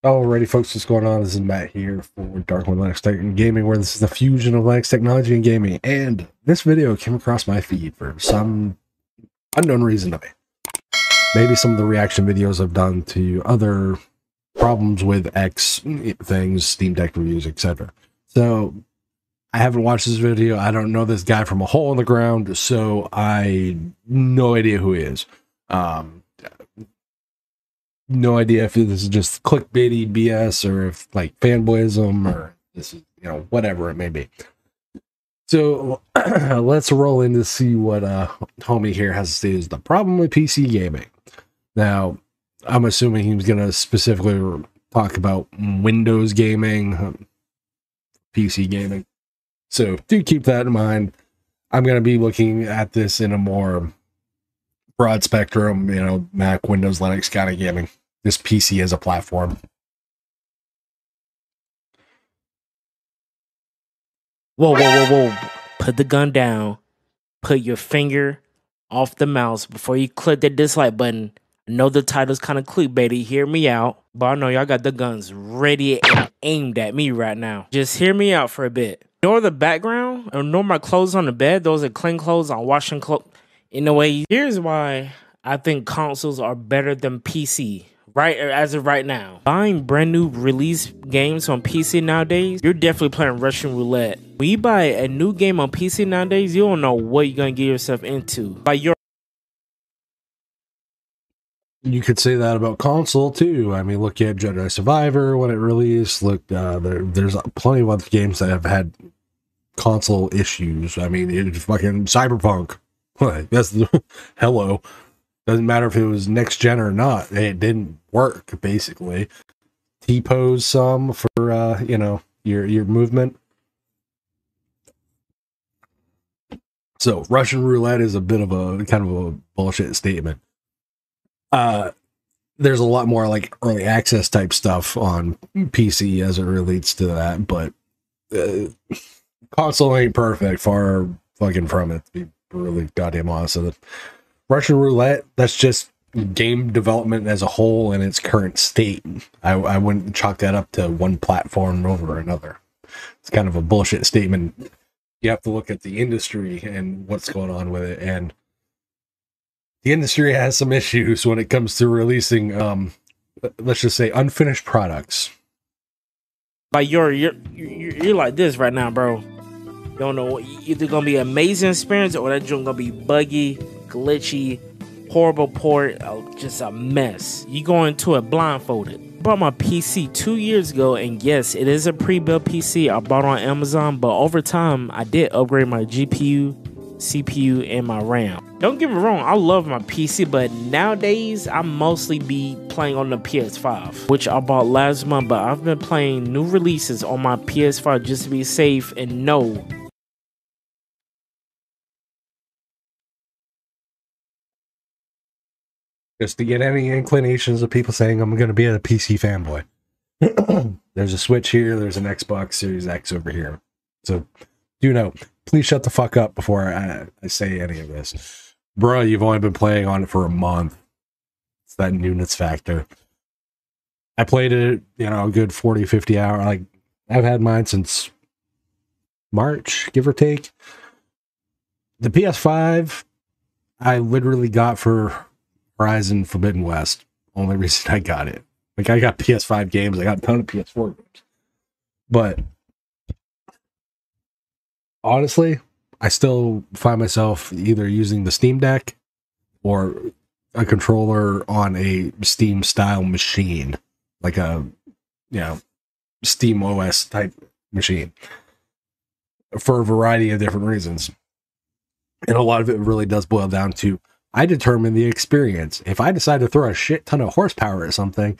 Alrighty, folks, what's going on? This is Matt here for Dark One Linux Tech and Gaming, where this is the fusion of Linux technology and gaming. And this video came across my feed for some unknown reason to me. Maybe some of the reaction videos I've done to other problems with X things, Steam Deck reviews, etc. So I haven't watched this video. I don't know this guy from a hole in the ground, so I no idea who he is. No idea if this is just clickbaity BS or if like fanboyism or this is, you know, whatever it may be. So let's roll in to see what homie here has to say is the problem with PC gaming. Now, I'm assuming he was going to specifically talk about Windows gaming, PC gaming. So do keep that in mind. I'm going to be looking at this in a more broad spectrum, you know, Mac, Windows, Linux kind of gaming. This PC as a platform. Whoa, whoa, whoa, whoa. Put the gun down. Put your finger off the mouse before you click the dislike button. I know the title's kind of clickbaity. Hear me out. But I know y'all got the guns ready and aimed at me right now. Just hear me out for a bit. Ignore the background. Ignore my clothes on the bed. Those are clean clothes. I'm washing clothes. In a way, here's why I think consoles are better than PC. Right, as of right now, buying brand new release games on PC nowadays, you're definitely playing Russian roulette. When you buy a new game on PC nowadays, you don't know what you're gonna get yourself into. You could say that about console too. I mean, look at Jedi Survivor when it released. Look, there's plenty of other games that have had console issues. I mean, it's fucking Cyberpunk. That's the hello. Doesn't matter if it was next gen or not. It didn't work, basically. T-pose some for, you know, your movement. So, Russian roulette is a bit of a kind of a bullshit statement. There's a lot more like early access type stuff on PC as it relates to that, but console ain't perfect, far fucking from it, to be really goddamn honest with it. Russian roulette, that's just game development as a whole in its current state. I wouldn't chalk that up to one platform over another. It's kind of a bullshit statement. You have to look at the industry and what's going on with it, and the industry has some issues when it comes to releasing, let's just say, unfinished products. Like you're like this right now, bro. You don't know, either gonna be an amazing experience or that joint gonna be buggy, glitchy, horrible port, just a mess. You go into it blindfolded. I bought my PC 2 years ago, and yes, it is a pre-built PC I bought on Amazon, but over time I did upgrade my GPU, CPU, and my RAM. Don't get me wrong, I love my PC, but nowadays I mostly be playing on the PS5, which I bought last month, but I've been playing new releases on my PS5 just to be safe and know just to get any inclinations of people saying I'm going to be a PC fanboy. There's a Switch here, there's an Xbox Series X over here. So, do know, please shut the fuck up before I say any of this. Bruh, you've only been playing on it for a month. It's that newness factor. I played it, you know, a good 40, 50 hours. Like, I've had mine since March, give or take. The PS5, I literally got for Horizon Forbidden West. Only reason I got it. Like, I got PS5 games, I got a ton of PS4 games. But honestly, I still find myself either using the Steam Deck or a controller on a Steam style machine, like a, you know, Steam OS type machine, for a variety of different reasons. And a lot of it really does boil down to, I determine the experience. If I decide to throw a shit ton of horsepower at something,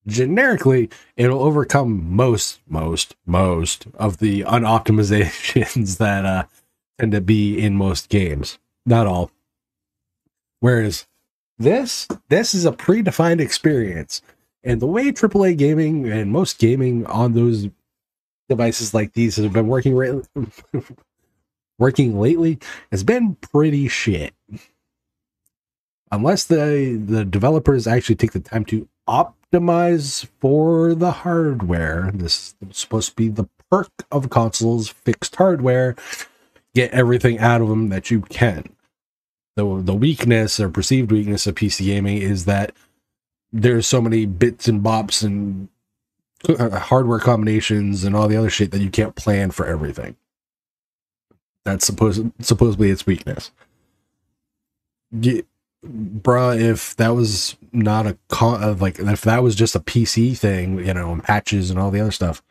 generically, it'll overcome most of the unoptimizations that tend to be in most games. Not all. Whereas this is a predefined experience. And the way AAA gaming and most gaming on those devices like these has been working lately has been pretty shit. Unless the developers actually take the time to optimize optimize for the hardware. This is supposed to be the perk of consoles, fixed hardware. Get everything out of them that you can. The weakness or perceived weakness of PC gaming is that there's so many bits and bops and hardware combinations and all the other shit that you can't plan for everything. That's supposedly its weakness. Bruh, if that was not a if that was just a PC thing, you know, and patches and all the other stuff,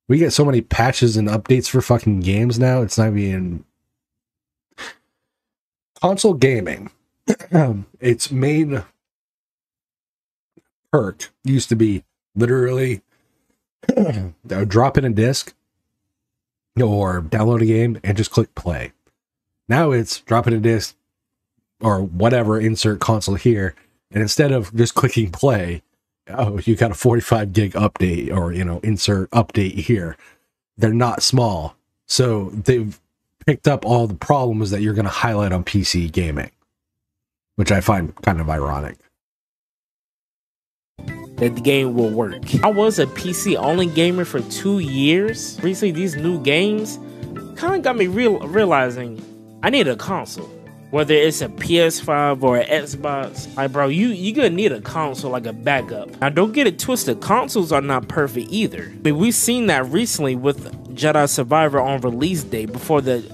we get so many patches and updates for fucking games now. It's not even console gaming. Its main perk used to be literally drop in a disc or download a game and just click play. Now it's drop in a disc or whatever, insert console here, and instead of just clicking play, oh, you got a 45 gig update, or, you know, insert update here. They're not small, so they've picked up all the problems that you're going to highlight on PC gaming, which I find kind of ironic. That the game will work. I was a PC only gamer for 2 years. Recently, these new games kind of got me realizing I need a console. Whether it's a PS5 or an Xbox, like, bro, you gonna need a console like a backup. Now, don't get it twisted, consoles are not perfect either. I mean, we've seen that recently with Jedi Survivor on release day before the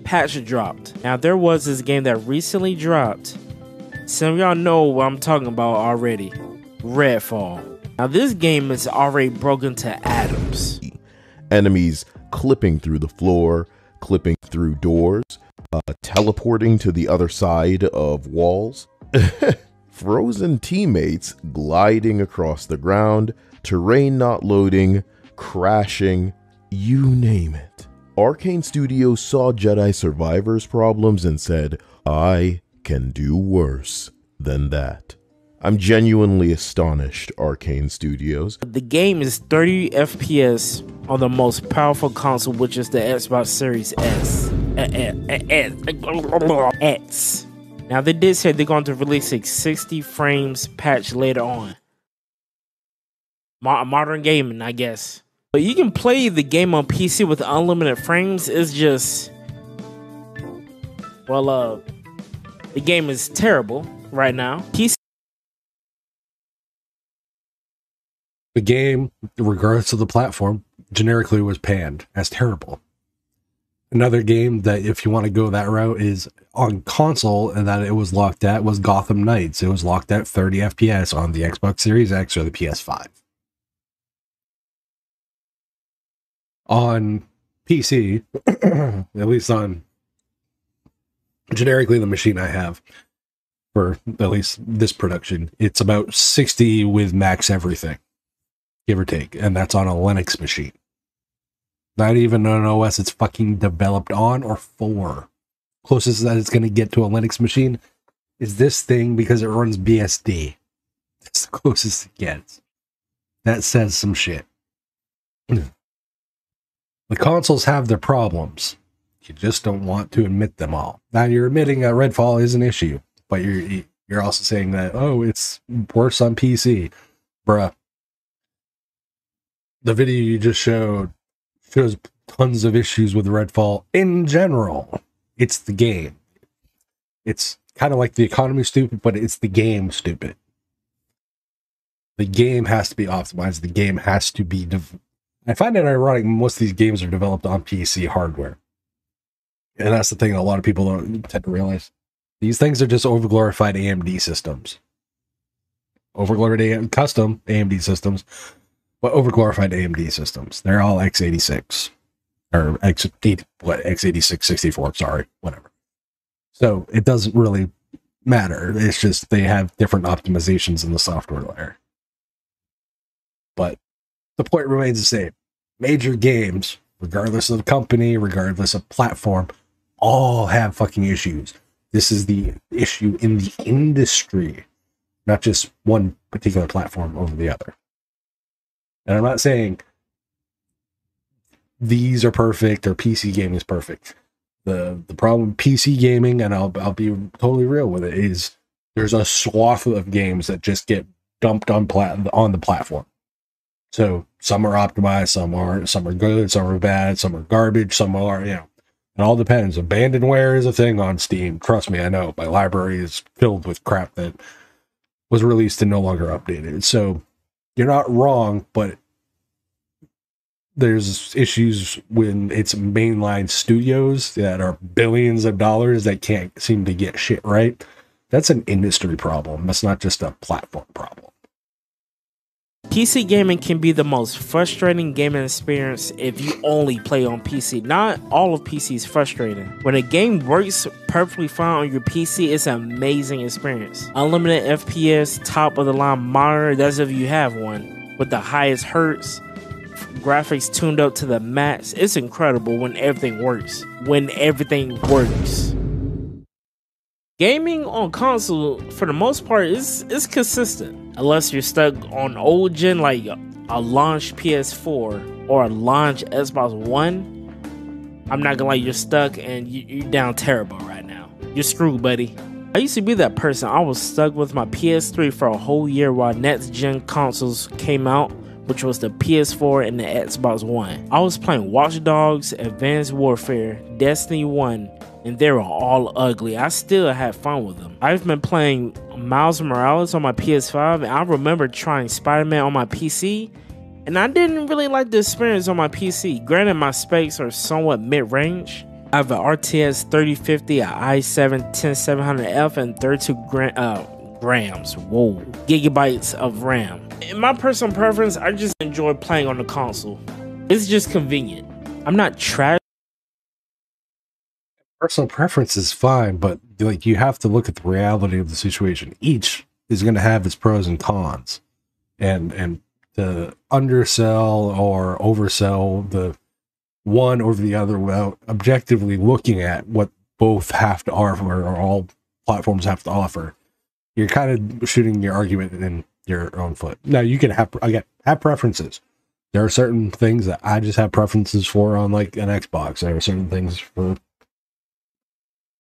patch dropped. Now, there was this game that recently dropped. Some of y'all know what I'm talking about already. Redfall. Now, this game is already broken to atoms. Enemies clipping through the floor, clipping through doors, teleporting to the other side of walls, frozen teammates gliding across the ground, terrain not loading, crashing, you name it. Arcane Studios saw Jedi Survivor's problems and said, I can do worse than that. I'm genuinely astonished, Arcane Studios. The game is 30 FPS on the most powerful console, which is the Xbox Series S. X. Now, they did say they're going to release a 60 frames patch later on. Modern gaming, I guess. But you can play the game on PC with unlimited frames. It's just, well, the game is terrible right now. The game, regardless of the platform, generically was panned as terrible. Another game that, if you want to go that route, is on console, and that it was locked at, was Gotham Knights. It was locked at 30 FPS on the Xbox Series X or the PS5. On PC, at least on generically the machine I have for at least this production, it's about 60 with max everything, give or take, and that's on a Linux machine. Not even an OS it's fucking developed on or for. Closest that it's going to get to a Linux machine is this thing, because it runs BSD. That's the closest it gets. That says some shit. The consoles have their problems. You just don't want to admit them all. Now, you're admitting that Redfall is an issue, but you're also saying that, oh, it's worse on PC. Bruh. The video you just showed shows tons of issues with Redfall in general. It's the game. It's kind of like the economy stupid, but it's the game stupid. The game has to be optimized. The game has to be... I find it ironic most of these games are developed on PC hardware. And that's the thing a lot of people don't tend to realize. These things are just overglorified AMD systems. Overglorified custom AMD systems, but overglorified AMD systems. They're all x86 or x86 64, sorry, whatever. So it doesn't really matter. It's just they have different optimizations in the software layer. But the point remains the same. Major games, regardless of the company, regardless of platform, all have fucking issues. This is the issue in the industry, not just one particular platform over the other. And I'm not saying these are perfect or PC gaming is perfect. The problem with PC gaming, and I'll be totally real with it, is there's a swath of games that just get dumped on the platform. So some are optimized, some aren't, some are good, some are bad, some are garbage, some are, you know, it all depends. Abandonware is a thing on Steam. Trust me, I know. My library is filled with crap that was released and no longer updated. So you're not wrong, but there's issues when it's mainline studios that are billions of dollars that can't seem to get shit right. That's an industry problem. That's not just a platform problem. PC gaming can be the most frustrating gaming experience if you only play on PC. Not all of PC is frustrating. When a game works perfectly fine on your PC, it's an amazing experience. Unlimited FPS, top of the line monitor, that's if you have one, with the highest hertz, graphics tuned up to the max. It's incredible when everything works. Gaming on console, for the most part, is consistent. Unless you're stuck on old gen like a launched PS4 or a launched Xbox One. I'm not gonna lie, you're stuck and you're down terrible right now. You're screwed, buddy. I used to be that person. I was stuck with my PS3 for a whole year while next gen consoles came out, which was the PS4 and the Xbox One. I was playing Watch Dogs, Advanced Warfare, Destiny 1, and they were all ugly. I still had fun with them. I've been playing Miles Morales on my PS5, and I remember trying Spider-Man on my PC, and I didn't really like the experience on my PC. Granted, my specs are somewhat mid-range. I have an RTX 3050, a i7 10700F, and 32 gigabytes of RAM. In my personal preference, I just enjoy playing on the console. It's just convenient. I'm not trash. Personal preference is fine, but like you have to look at the reality of the situation. Each is going to have its pros and cons, and to undersell or oversell the one over the other without objectively looking at what both have to offer or all platforms have to offer, you're kind of shooting your argument in your own foot. Now you can have preferences. There are certain things that I just have preferences for on like an Xbox. There are certain things for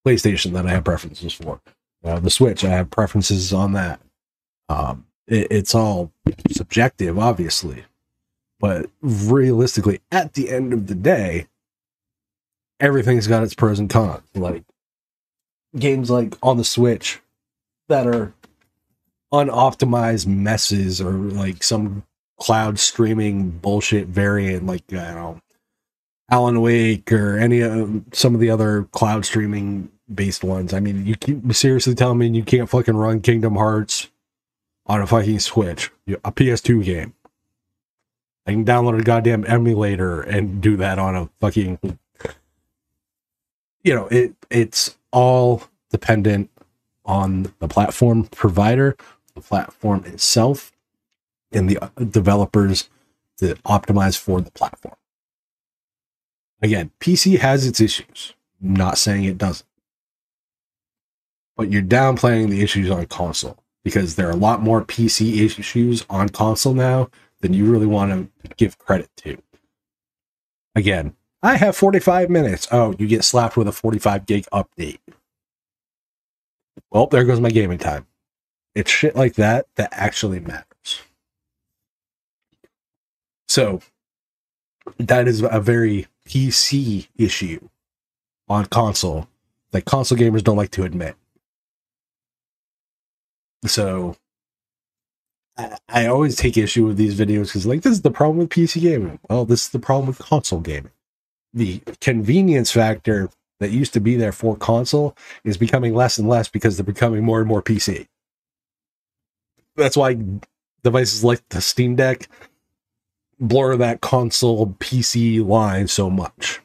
PlayStation that I have preferences for. The Switch, I have preferences on that. It's all subjective, obviously, but realistically, at the end of the day, everything's got its pros and cons. Like games like on the Switch that are unoptimized messes or like some cloud streaming bullshit variant, like I don't know, Alan Wake or any of some of the other cloud streaming based ones. I mean, you keep seriously telling me you can't fucking run Kingdom Hearts on a fucking Switch, a PS2 game. I can download a goddamn emulator and do that on a fucking, you know, it's all dependent on the platform provider, the platform itself, and the developers to optimize for the platform. Again, PC has its issues. I'm not saying it doesn't. But you're downplaying the issues on console because there are a lot more PC issues on console now than you really want to give credit to. Again, I have 45 minutes. Oh, you get slapped with a 45 gig update. Well, there goes my gaming time. It's shit like that that actually matters. So, that is a very PC issue on console that console gamers don't like to admit. So I always take issue with these videos because like this is the problem with PC gaming. Well, this is the problem with console gaming. The convenience factor that used to be there for console is becoming less and less because they're becoming more and more PC. That's why devices like the Steam Deck blur that console PC line so much,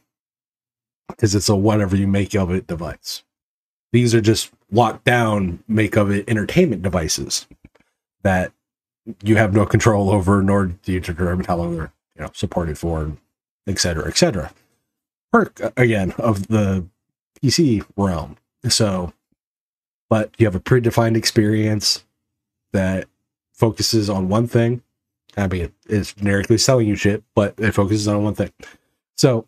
because it's a whatever you make of it device. These are just locked down make of it entertainment devices that you have no control over, nor do you determine how long they're supported for, etc., etc. Perk again of the PC realm. So, but you have a predefined experience that focuses on one thing. I mean, it's generically selling you shit, but it focuses on one thing. So,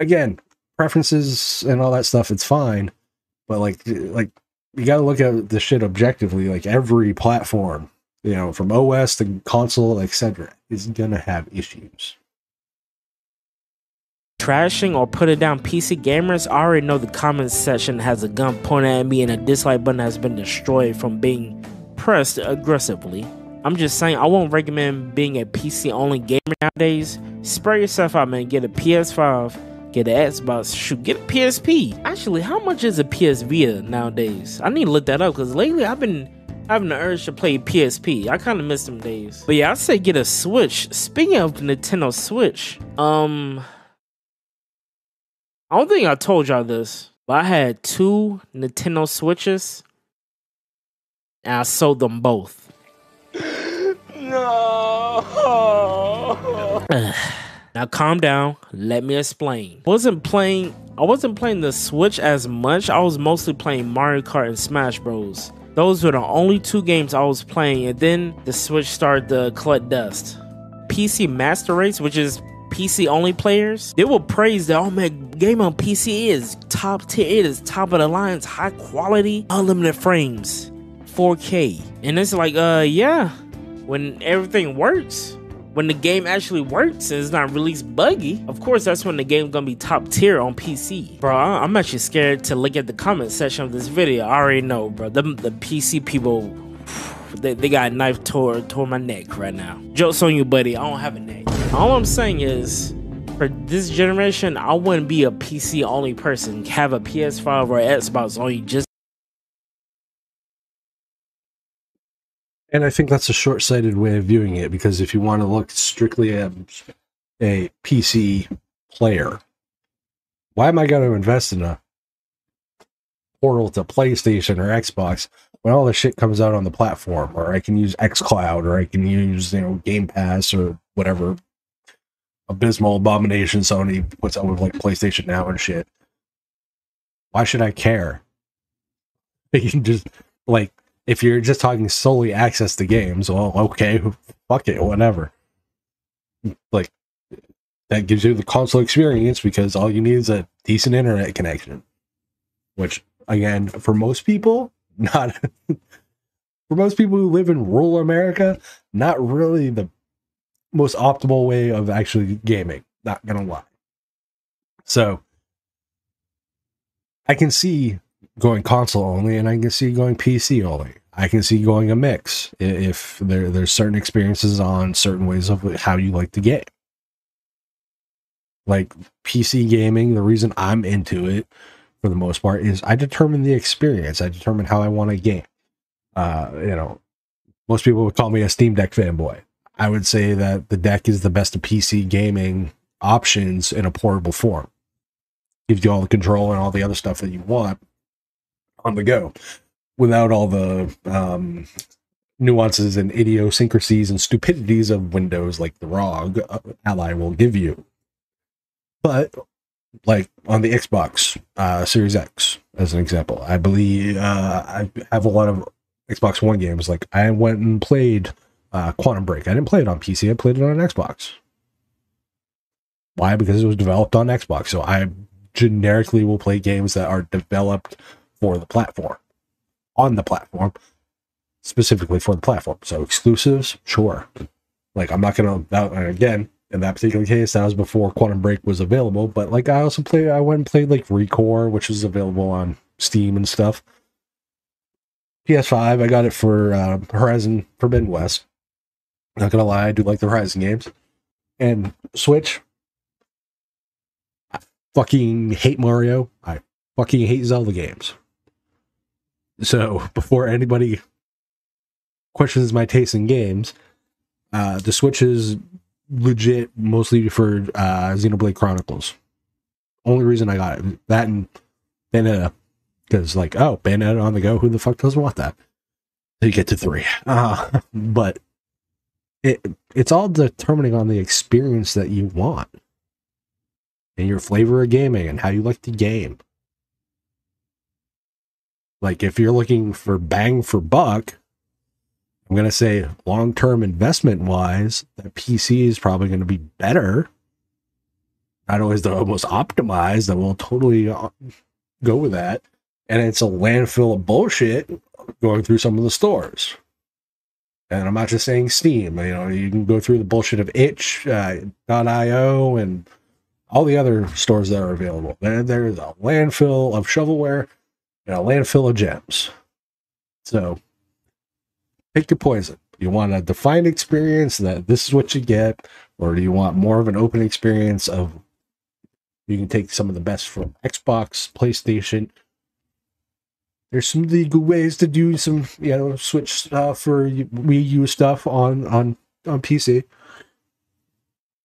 again, preferences and all that stuff, it's fine. But like you got to look at the shit objectively. Like every platform you know, from OS to console, etc., is gonna have issues. Trashing or put it down PC gamers, I already know the comments section has a gun pointed at me and a dislike button has been destroyed from being pressed aggressively. I'm just saying, I won't recommend being a PC only gamer nowadays. Spare yourself out, man. Get a PS5, get an Xbox, shoot, get a PSP. Actually, how much is a PS Vita nowadays? I need to look that up because lately I've been having the urge to play PSP. I kind of miss them days. But yeah, I'd say get a Switch. Speaking of Nintendo Switch, I don't think I told y'all this, but I had 2 Nintendo Switches and I sold them both. No. Now calm down. Let me explain. I wasn't playing the Switch as much. I was mostly playing Mario Kart and Smash Bros. Those were the only 2 games I was playing, and then the Switch started to collect dust. PC Master Race, which is PC only players, they will praise that, oh man, game on PC is top tier, it is top of the line, it's high quality, unlimited frames, 4K. And it's like, yeah, when everything works, when the game actually works and it's not released buggy, of course that's when the game's gonna be top tier on PC. Bro, I'm actually scared to look at the comment section of this video. I already know, bro, the PC people, they got a knife toward my neck right now. Joke's on you, buddy, I don't have a neck. All I'm saying is, for this generation, I wouldn't be a PC only person, have a PS5 or Xbox only just. And I think that's a short-sighted way of viewing it, because if you want to look strictly at a PC player, why am I going to invest in a portal to PlayStation or Xbox when all the shit comes out on the platform? Or I can use xCloud, or I can use, you know, Game Pass, or whatever abysmal abomination Sony puts out with like PlayStation Now and shit. Why should I care? You can just, like, if you're just talking solely access to games, well, okay, fuck it, whatever. Like, that gives you the console experience because all you need is a decent internet connection. Which, again, for most people, not for most people who live in rural America, not really the most optimal way of actually gaming, not gonna lie. So I can see going console only, and I can see going PC only. I can see going a mix if there's certain experiences on certain ways of how you like to game. Like PC gaming, the reason I'm into it for the most part is I determine the experience. I determine how I want to game. You know, most people would call me a Steam Deck fanboy. I would say that the deck is the best of PC gaming options in a portable form. Gives you all the control and all the other stuff that you want on the go, without all the nuances and idiosyncrasies and stupidities of Windows like the ROG Ally will give you. But like on the Xbox Series X, as an example, I believe I have a lot of Xbox One games. Like I went and played Quantum Break. I didn't play it on PC. I played it on an Xbox. Why? Because it was developed on Xbox. So I generically will play games that are developed for the platform, on the platform, specifically for the platform. So exclusives, sure. Like I'm not gonna, again, in that particular case, that was before Quantum Break was available. But like I went and played like Recore, which is available on Steam and stuff. PS5, I got it for Horizon Forbidden West. Not gonna lie, I do like the Horizon games. And Switch, I fucking hate Mario. I fucking hate Zelda games. So before anybody questions my taste in games, the Switch is legit mostly for Xenoblade Chronicles. Only reason I got it, that and Bayonetta, because like, oh, Bayonetta on the go, who the fuck doesn't want that? You get to 3. But it's all determining on the experience that you want and your flavor of gaming and how you like to game. Like if you're looking for bang for buck, I'm going to say long-term investment wise, the PC is probably going to be better. Not always the most optimized, and we'll totally go with that. And it's a landfill of bullshit going through some of the stores. And I'm not just saying Steam. You know, you can go through the bullshit of itch.io and all the other stores that are available. There's a landfill of shovelware and a landfill of gems. So pick your poison. You want a defined experience that this is what you get, or do you want more of an open experience of you can take some of the best from Xbox, PlayStation? There's some legal ways to do some, you know, Switch stuff for Wii U stuff on PC,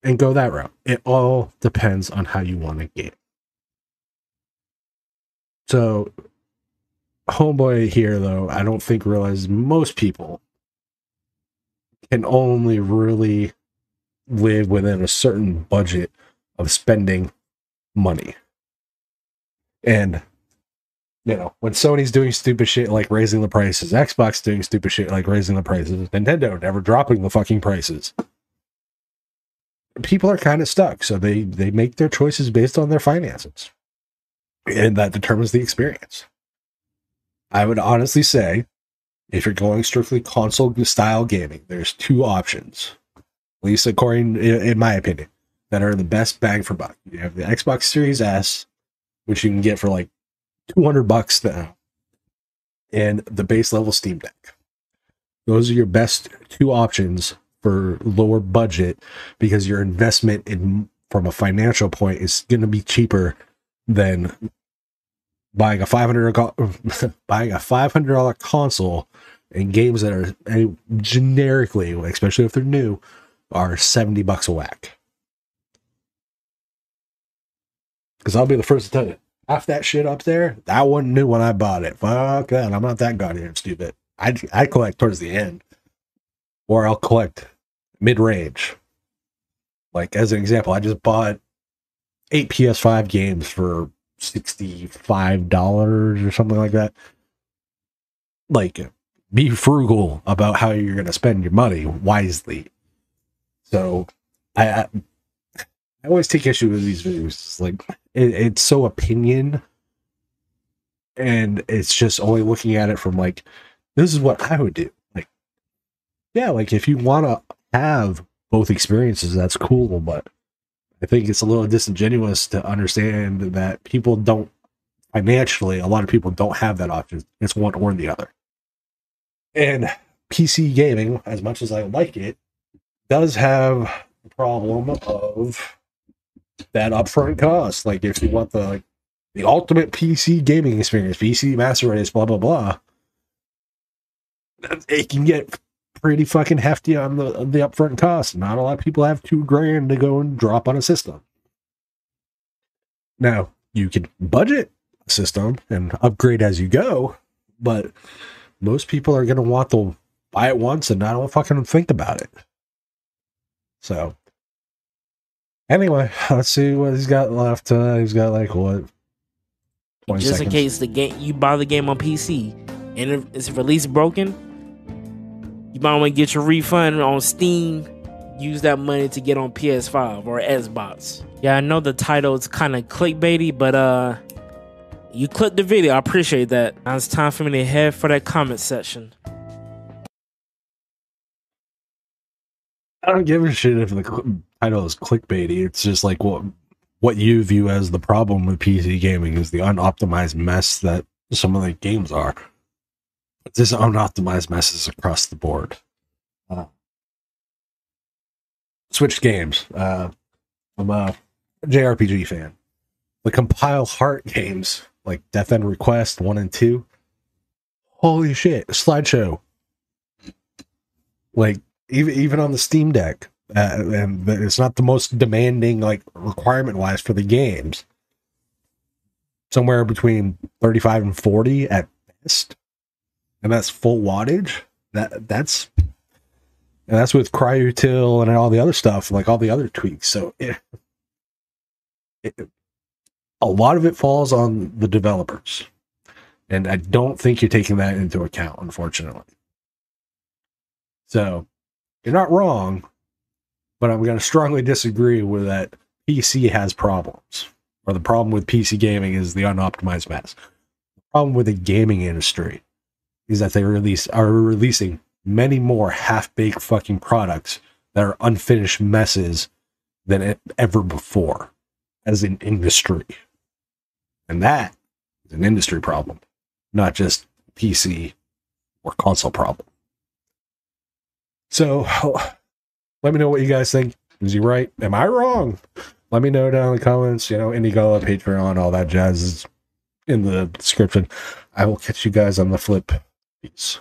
and go that route. It all depends on how you want to game. So, homeboy here, though, I don't think realizes most people can only really live within a certain budget of spending money. And you know, when Sony's doing stupid shit like raising the prices, Xbox doing stupid shit like raising the prices, Nintendo never dropping the fucking prices, people are kind of stuck. So they make their choices based on their finances, and that determines the experience. I would honestly say, if you're going strictly console style gaming, there's two options, at least according, in my opinion, that are the best bang for buck. You have the Xbox Series S, which you can get for like $200 now, and the base level Steam Deck. Those are your best two options for lower budget, because your investment in from a financial point is going to be cheaper than buying a $500 console, and games that are generically, especially if they're new, are $70 a whack. Because I'll be the first to tell you, half that shit up there, that wasn't new when I bought it. Fuck that. I'm not that goddamn stupid. I collect towards the end. Or I'll collect mid-range. Like, as an example, I just bought 8 PS5 games for $65 or something like that. Like, be frugal about how you're going to spend your money wisely. So, I always take issue with these videos. It's like, it's so opinion, and it's just only looking at it from like, this is what I would do. Like, yeah, like if you want to have both experiences, that's cool, but I think it's a little disingenuous to understand that people don't, financially, a lot of people don't have that option. It's one or the other. And PC gaming, as much as I like it, does have the problem of that upfront cost. Like, if you want the ultimate PC gaming experience, PC master race, blah blah blah, it can get pretty fucking hefty on the upfront cost. Not a lot of people have $2,000 to go and drop on a system. Now, you can budget a system and upgrade as you go, but most people are going to want to buy it once and not fucking think about it. So, anyway, let's see what he's got left. He's got like what? Just in case the game, you buy the game on PC and if it's release broken, you might want to get your refund on Steam. Use that money to get on PS5 or Xbox. Yeah, I know the title is kind of clickbaity, but you clicked the video. I appreciate that. Now it's time for me to head for that comment section. I don't give a shit if the title is clickbaity. It's just like what you view as the problem with PC gaming is the unoptimized mess that some of the games are. This unoptimized mess is across the board. Switch games. I'm a JRPG fan. The compile heart games like Death End Request 1 and 2. Holy shit, slideshow. Like, even on the Steam Deck, and it's not the most demanding, like, requirement wise for the games. Somewhere between 35 and 40 at best, and that's full wattage. That's with cryo-till and all the other stuff, like all the other tweaks. So a lot of it falls on the developers, and I don't think you're taking that into account, unfortunately. So, you're not wrong, but I'm going to strongly disagree with that. PC has problems, or the problem with PC gaming is the unoptimized mess. The problem with the gaming industry is that they are releasing many more half-baked fucking products that are unfinished messes than ever before as an industry. And that is an industry problem, not just PC or console problem. So let me know what you guys think. Is he right? Am I wrong? Let me know down in the comments. You know, Indiegogo, Patreon, all that jazz is in the description. I will catch you guys on the flip. Peace.